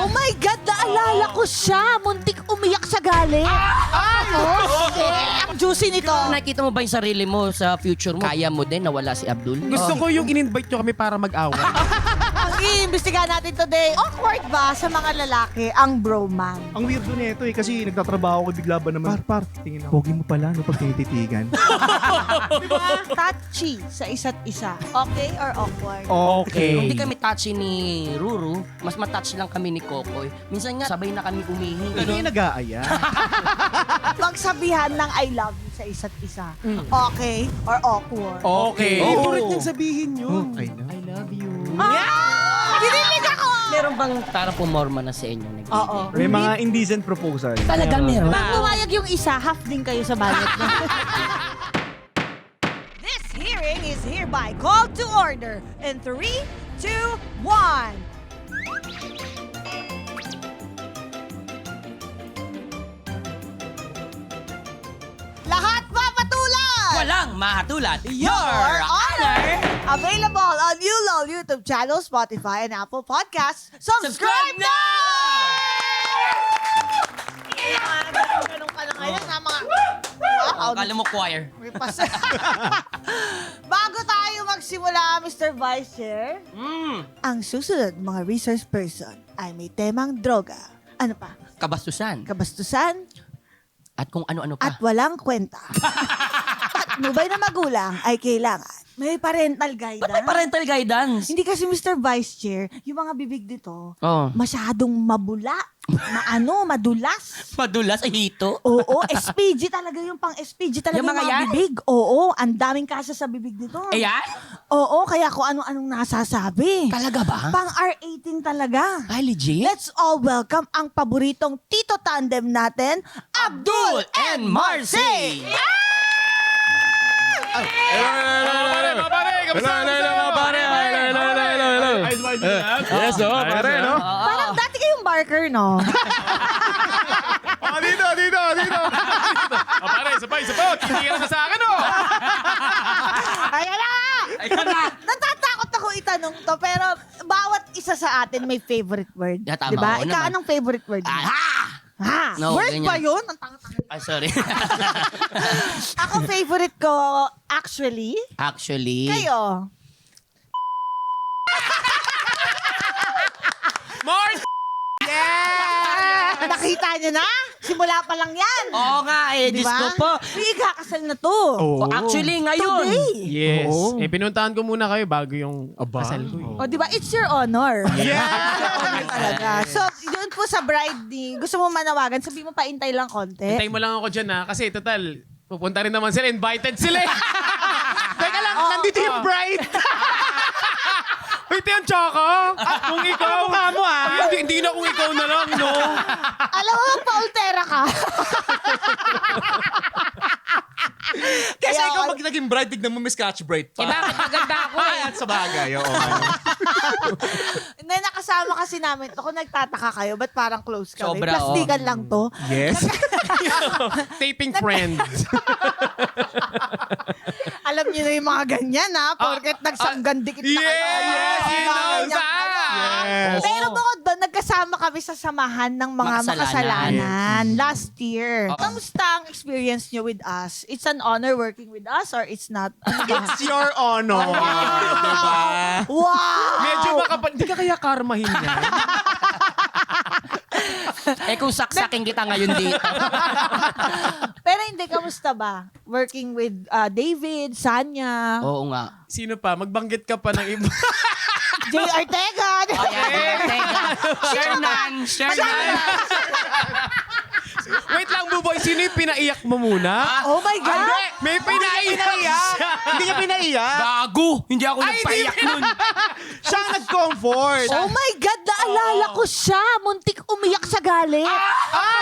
Oh my God, naalala ko siya. Muntik umiyak sa galit. Ang juicy nito. Nakikita mo ba yung sarili mo sa future mo? Kaya mo din na wala si Abdul? Gusto ko yung in-invite nyo kami para mag-away. Ang iimbestigahan natin today, awkward ba sa mga lalaki ang broman? Ang weirdo nito eh, kasi nagtatrabaho ko bigla ba naman. Par, tingin ako. Pogi mo pala, no, pag tinititigan. Diba? Touchy sa isa't isa. Okay or awkward? Okay. Kung di kami touchy ni Ruru, mas matouch lang kami ni Kokoy. Minsan nga, sabay na kami umihi. Ano yung nag-aaya? Magsabihan ng I love you sa isa't isa. Okay or awkward? Okay. Oo. Ito rin yung sabihin yun. I love you. Kinilig ako! Meron bang parang pumorma na sa inyo? Oo. May mga indecent proposal. Talaga meron. Pag pumayag yung isa, half din kayo sa budget mo. This hearing is hereby called to order in 3, 2, 1. Lahat papatulan! Walang mahatulan. Your Honor! Available on ULOL YouTube channel, Spotify, and Apple Podcasts. Subscribe na! Ganun ka na ngayon, ha, mga... Wow, Akala mo choir. may Bago tayo magsimula, Mr. Vice Chair, ang susunod mga resource person ay may temang droga. Ano pa? Kabastusan. Kabastusan At kung ano-ano pa. at walang kwenta. Patnubay na magulang ay kailangan may parental guidance. Ba't may parental guidance? Hindi kasi Mr. Vice Chair, yung mga bibig dito, Oh. masyadong mabula, madulas. Madulas, hito. Oo, SPG talaga yung pang SPG talaga Yung yung mga mga yan? bibig. Oo, ang daming kasa sa bibig dito. Ayan? Oo, kaya kung ano-anong nasasabi. Talaga ba? Pang R18 talaga. Ay, legit? Let's all welcome ang paboritong Tito Tandem natin, Abdul and Marcy! Mga pare, kamusta? Yes, pare, no? Parang dati kayong barker, no? Dito. Pare, sabay. Tingin ka sa akin, oh. Ayan na! Ayan na! Natatakot ako itanong to, pero bawat isa sa atin may favorite word. Yeah, tama. Diba? Oo Ikaw, naman. anong favorite word mo? Ha? No, Word ganyan. ba yun? Ang tanga-tanga. Ay, sorry. Ako favorite ko, actually, Actually. kayo. More! Nakita niyo na? Simula pa lang yan. Oo nga eh, Diyos ko po. May ikakasal na to. Oh. Actually, ngayon. Today. Yes. Oo. Pinuntahan ko muna kayo bago yung kasal ko. O, di ba? It's your honor. Yeah! Talaga. So, yun po sa bride ni, gusto mo manawagan, sabi mo paintay lang konti. Hintayin mo lang ako dyan ha. Kasi total, pupunta rin naman sila. Invited sila eh. Teka lang, nandito yung bride. Wait, yung Choco? Kung ikaw. Mukha mo ha. Hindi na kung ikaw na lang, no? Alam mo, paultera ka. Kasi Kaya- ikaw pag naging bride, tignan mo may scotch bride pa. Eh, bakit maganda ako eh? At sa bagay, oo. Na nakasama kasi namin to, kung nagtataka kayo, ba't parang close kami? Sobra, Plastikan lang to. Yes. Taping friends. Alam niyo na yung mga ganyan, ha? Porket nagsanggan-dikit na kayo. Yes! You know Ganyan that! kayo. Yes. Pero bukod doon, nagkasama kami sa samahan ng mga makasalanan last year. Kamusta ang experience niyo with us? It's an honor working with us or it's not? It's your honor. Diba? Wow! Medyo makapal. Hindi ka kaya karmahin niya. Eh kung saksakin kita ngayon dito. Pero hindi, kamusta ba? Working with David, Sanya, Oo nga. Sino pa? Magbanggit ka pa ng iba. J. Ortega. Ayan, teka. Shernan. Wait lang, Buboy. Sino yung pinaiyak mo muna? Oh my God! May pinaiyak! Hindi niya pinaiyak. Gago! Hindi ako nagpaiyak nun. Siya ang nag-comfort. Oh my God! Naalala ko siya! Muntik umiyak sa galit!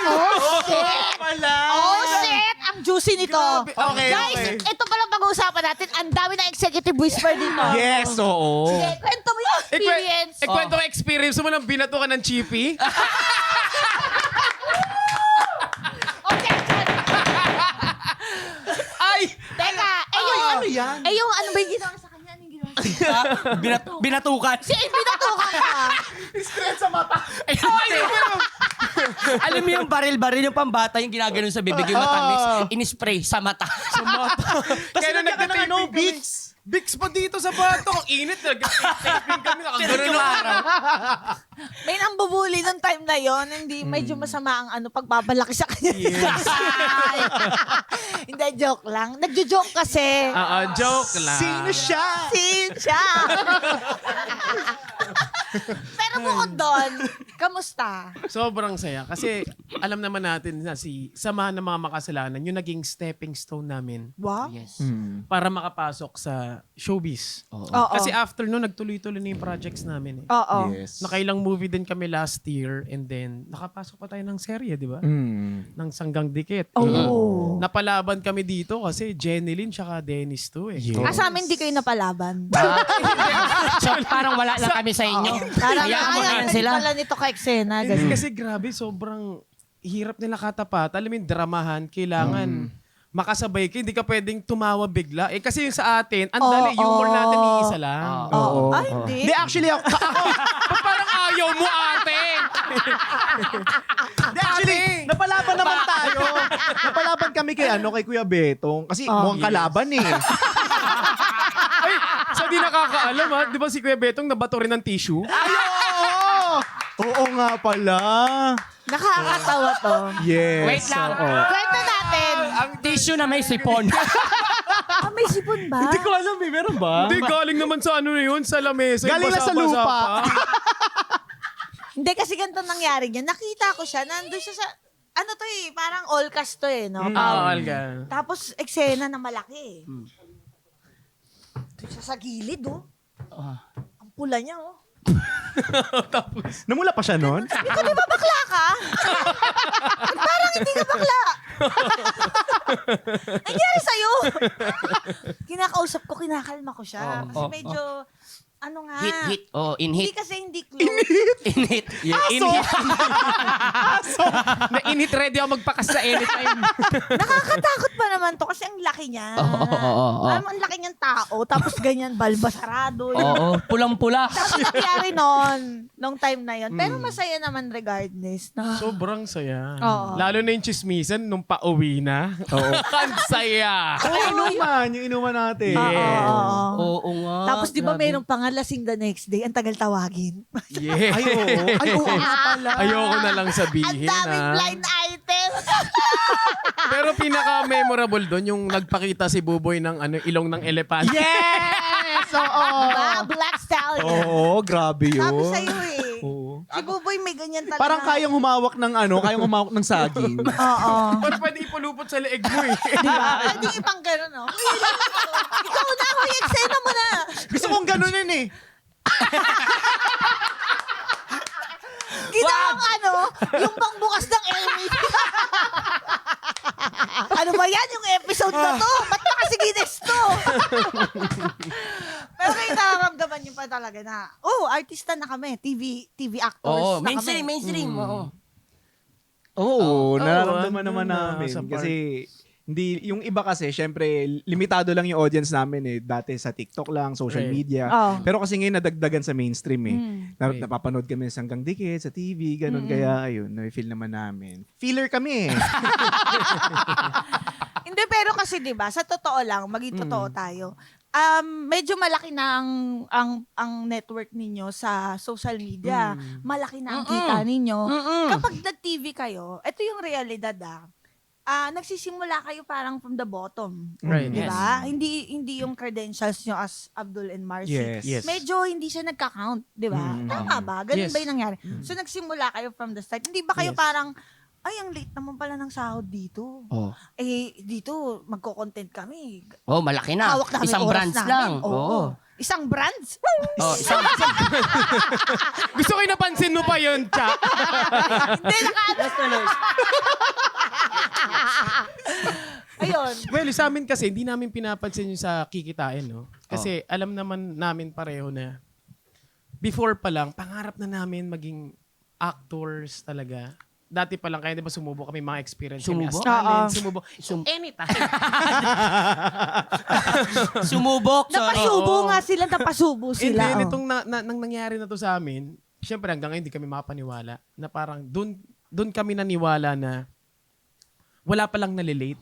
Oh, shit! Wala. Oh, shit! Ang juicy nito. Okay, Guys, okay. ito palang pag-uusapan natin. Ang dami na executive whisper dito. Yes, oo. Sige, kwento mo yung experience. Kwento ko experience mo nang binato ka ng chippy? Objection! Ay! Teka, ano yan? yung ano ba yung ginawa sa kanya? Ano yung ginawa sa kanya? Binatukan. Si binatukan ka. Stress sa mata. Alam mo yung baril-baril yung pambata yung ginaganon sa bibig yung matamis, in-spray sa mata. Sa mata. Kasi Kaya nagkaka ng nagtataping kami. Vicks. Vicks pa dito sa bato. Ang init. Nag-taping kami. Nakagano'n ng araw. May nambubuli nung time na yon, hindi medyo masama ang pagbabalaki sa kanya. Yes. Hindi, joke lang. Nagjo-joke kasi. Joke lang. Sino siya? Siya. Pero bukod doon, kamusta? Sobrang saya. Kasi alam naman natin na si Samahan ng Mga Makasalanan, yung naging stepping stone namin Wow. Yes. para makapasok sa showbiz. Oo. Oo. Kasi after nun, nagtuloy-tuloy na yung projects namin. Oo. Yes. Nakailang movie din kami last year and then nakapasok pa tayo ng serye, di ba? Ng Sanggang Dikit. Oh. Napalaban kami dito kasi Jenny Lynn tsaka Dennis to eh. Ah, sa amin, di kayo napalaban. So, parang wala lang kami sa inyo. Parang Hayaan mo na yan sila. pala nito ka eksena. Hindi ganun. kasi grabe, sobrang hirap nila katapat. Alam mo yung dramahan, kailangan makasabay ka. Hindi ka pwedeng tumawa bigla. Eh kasi yung sa atin, ang dali, humor natin iisa lang. Oo. Oo. Ay, hindi. Hindi, actually, ako, Ba't parang ayaw mo, ate? Hindi, actually, napalaban naman tayo. Napalaban kami kay Kuya Betong. Kasi mukhang kalaban eh. Ay, sa di nakakaalam ha, di ba si Kuya Betong nabato rin ng tissue? Ay, oo! Oo nga pala. Nakakatawa to. Yes. Wait lang. Kwento natin. Ang tissue na may sipon. Ah, may sipon ba? Hindi ko alam eh, meron ba? Hindi, galing naman sa ano na yun, sa lamesa. yung Galing na sa basa-basa lupa. pa. Hindi, kasi ganito nangyari niya. Nakita ko siya, nandun siya sa, ano to eh, parang all cast to eh, no? Alga. Tapos, eksena na malaki eh. Doon siya sa gilid, oh. Ang pula niya, oh. Namula pa siya nun? Ikaw, di ba bakla ka? Parang hindi ka bakla. Nangyari sa'yo. Kinakausap ko, kinakalma ko siya. Kasi medyo, ano nga. Hit. Oh, in Hindi hit. kasi hindi close. In hit. Yeah, in hit. Na-init ready ako magpakas sa anytime. Nakakatakot pa naman to kasi ang laki niya. Oo. Ang laki niyang tao. Tapos ganyan, balbasarado. Oo, pulang-pula. Tapos nangyari noon, nung time na yon. Pero masaya naman regardless. No? Sobrang saya. Oo. Lalo na yung chismisan nung pauwi na. Oo. Ang saya. Yung inuman natin. Oo. Oo nga. Tapos di ba grabe. mayroong pangalasing the next day, ang tagal tawagin. Yeah. Ay, oo. Ay, oo nga pala. Ayoko na lang Ang sabihin daming ha. blind item. Pero pinaka-memorable doon yung nagpakita si Buboy ng ilong ng elepante. Yes! Oo. Diba? Black Stallion. Oo, grabe yun. Sabi sa'yo eh. Oo. Si Buboy may ganyan talaga. Parang kayang humawak ng saging. Oo. Pero pwede ipulupot sa leeg mo eh. Diba? Pwede ipang gano'n, no? Ikaw na ako, i-eksena mo na. Gusto kong ganunin eh. Ginawang yung pangbukas ng Emmy. Ano ba yan yung episode na to? Ba't nakasiginis to? Pero kayo nararamdaman nyo pa talaga na, artista na kami. TV actors Oo, na mainstream, kami. mainstream. Oo. Oo, nararamdaman naman na, namin. sa part. Kasi, hindi, yung iba kasi, syempre, limitado lang yung audience namin eh. Dati sa TikTok lang, social Right. media. Oh. Pero kasi ngayon nadagdagan sa mainstream eh. Right. Napapanood kami sa Sanggang Dikit, sa TV, ganun. Kaya, ayun, na-feel naman namin. Feeler kami eh. Hindi, pero kasi 'di ba, sa totoo lang, maging totoo tayo. Medyo malaki na ang network ninyo sa social media. Malaki na ang kita ninyo. Kapag nag-TV kayo, ito yung realidad nagsisimula kayo parang from the bottom. Right. Di ba? Hindi yung credentials nyo as Abdul and Marcy. Yes. Yes. Medyo hindi siya nagka-count, di ba? Tama ba? Ganun Yes. ba yung nangyari? So nagsimula kayo from the start. Hindi ba kayo Yes. parang, ay, ang late naman pala ng sahod dito. Oh. Dito, magko-content kami. Oh, malaki na. Hawak namin Isang oras brands namin. lang. Oo. Isang brands? Oh, isang Gusto ko yung napansin mo pa yun, Cha. Hindi, Ayun. Well, sa amin kasi, hindi namin pinapansin yung sa kikitain, no? Kasi alam naman namin pareho na before pa lang, pangarap na namin maging actors talaga. Dati pa lang, kaya di ba sumubok kami mga experience. Sumubok? Sumubok? Anytime. sumubok. Napasubo nga sila, napasubo And sila. then, oh. itong nang nangyari na to sa amin, syempre hanggang ngayon hindi kami makapaniwala na parang doon kami naniwala na wala palang nalilate.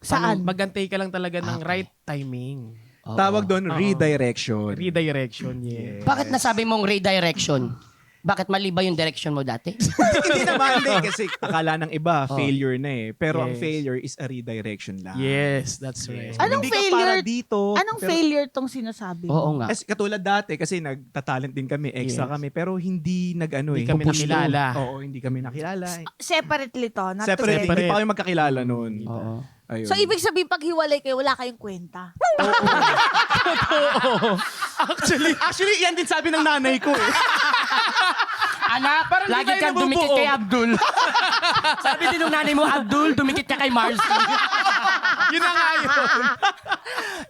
Saan? Magantay ka lang talaga ng right timing. Oo. Tawag doon, redirection. Redirection, yeah. Bakit nasabi mong redirection? Bakit mali ba yung direction mo dati? Hindi naman, hindi. Kasi akala ng iba, failure na eh. Pero ang Yes. failure is a redirection lang. Yes, that's right. Anong Hindi ka failure? para dito. Anong pero- failure tong sinasabi mo? Oo nga. Kasi katulad dati, kasi nagtatalent din kami, extra Yes. kami, pero hindi Hindi kami pupush nakilala. through. Oo, hindi kami nakilala. Separately to, not Separate, together. hindi pa kami magkakilala noon. Oo. Ayun. So, ibig sabihin, pag hiwalay kayo, wala kayong kwenta. Actually, yan din sabi ng nanay ko eh. Anak, Parang di lagi tayo kang dumikit nabubuo. kay Abdul. Sabi din ng nanay mo, Abdul, dumikit ka kay Marcy. Yun na nga yun.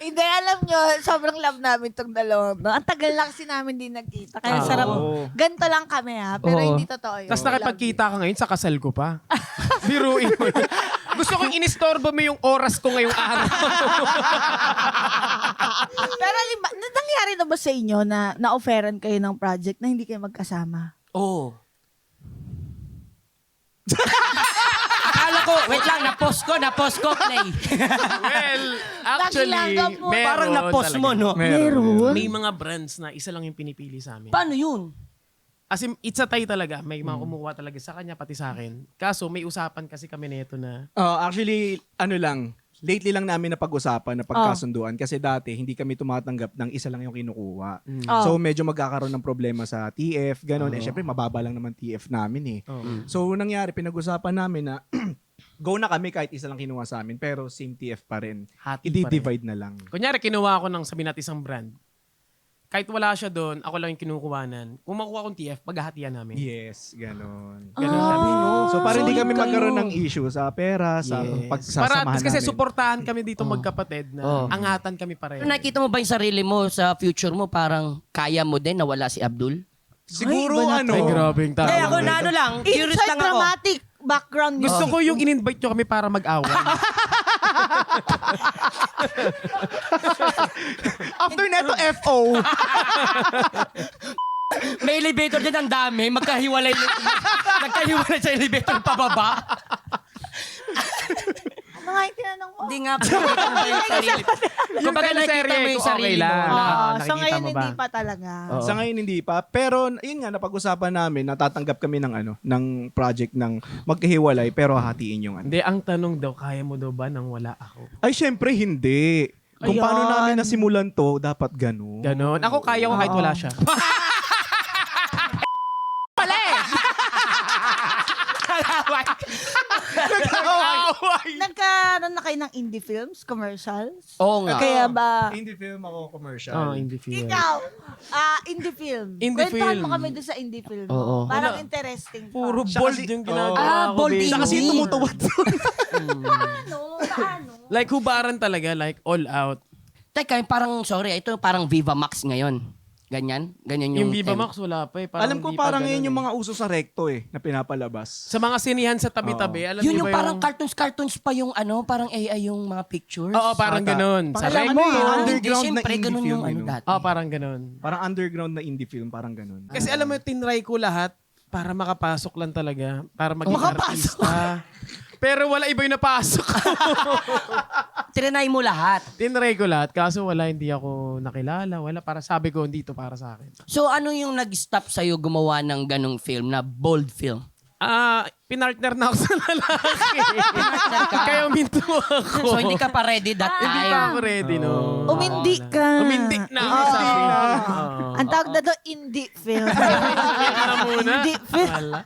Hindi, alam nyo, sobrang love namin tong dalawang to. Ang tagal na kasi namin din nagkita. Kaya sarap. Ganito lang kami ha. Pero Oo. hindi totoo yun. Tapos We love nakipagkita ka ngayon sa kasal ko pa. Biruin mo yun. Gusto kong inistorbo mo yung oras ko ngayong araw. you. Pero nangyari na ba sa inyo na na-offeran kayo ng project na hindi kayo magkasama? Oo. Akala ko, wait lang, na-post ko, play. Well, actually, Nakilanggap mo. meron Parang na-post talaga. mo, no? Meron? May mga brands na isa lang yung pinipili sa amin. Paano yun? As in, it's a tie talaga. May mga kumukuha talaga sa kanya, pati sa akin. Kaso, may usapan kasi kami nito na Actually, lately lang namin napag-usapan na pagkasunduan kasi dati hindi kami tumatanggap ng isa lang yung kinukuha. Oh. So medyo magkakaroon ng problema sa TF, ganun. Eh syempre mababa lang naman TF namin eh. So nangyari, pinag-usapan namin na go na kami kahit isa lang kinuha sa amin pero same TF pa rin. hati pa rin. I-divide na lang. Kunyari, kinuha ko ng sabi natin isang brand. Kahit wala siya doon, ako lang yung kinukuhanan. Kung makuha kong TF, paghahatian namin. Yes, ganun. Ganun kami. So para hindi solid kami kayo. magkaroon ng issue sa pera, sa Yes. pagsasamahan Para, kasi namin. suportahan kami dito magkapatid na angatan kami pareho. Nakita mo ba yung sarili mo sa future mo, parang kaya mo din na wala si Abdul? Siguro Ay, iba na Ay, grabe yung tao. Eh, ako na ano lang, curious Inside lang ako. dramatic background nyo. Gusto ko yung in-invite nyo kami para mag-away. After neto FO. May elevator dyan, ang dami. Magkahiwalay sa elevator pababa. Ano nga yung tinanong mo? Hindi nga po nakita mo ba yung sarili. Kumbaga nakita teleserye mo yung ko, okay sarili mo. lang. na- So nakikita ngayon mo ba? hindi pa talaga. Sa ngayon hindi pa, pero yun nga napag-usapan namin, natatanggap kami ng ng project ng magkahiwalay pero hatiin yung Hindi, ang tanong daw, kaya mo daw ba nang wala ako? Ay syempre hindi. Kung Ayan. paano namin nasimulan to, dapat ganun. Ganon. Ako kaya ko kahit wala siya. Nagkaroon na kayo ng indie films, commercials? Oo nga. Kaya ba... Indie film ako, commercial. Oh, hindi feel. Ikaw, indie film. Indie Kwentuhan film. mo kami doon sa indie film. Oo. Parang Wala. interesting pa. Puro Siya bold kasi- yung ginagawa ko. bold baby. Siya kasi indie. tumutuwad. Paano? Like, hubaran talaga. Like, all out. Teka, parang, sorry, ito parang Viva Max ngayon. Ganyan? Ganyan yung... Yung Viva Max, wala pa eh. Alam ko hindi pa parang ganun ngayon yung eh. mga uso sa recto na pinapalabas. Sa mga sinihan sa tabi-tabi, alam Yun niyo yung ba parang cartoons pa yung parang AI yung mga pictures. Oo, parang Ata. ganun. Sa Parang recto. ano eh, Hindi, underground na syempre, indie ganun film. yung ano dati. Oo, parang ganun. Parang underground na indie film, parang ganun. Kasi alam mo, tinry ko lahat para makapasok lang talaga. Para maging artista. Pero wala iba yung napasok. Trinay mo lahat. Tinry ko lahat. Kaso wala, hindi ako nakilala. Wala, para sabi ko, hindi to para sa akin. So ano yung nag-stop sa'yo gumawa ng ganong film na bold film? Pinartner na ako sa lalaki. Partner ka. Kaya uminto ako. So hindi ka pa ready that time? Hindi pa ako ready, no. Umindi ka. Umindi na ako sa film. Ang tawag na doon, indie film. Kaya na muna. Indie film. Wala.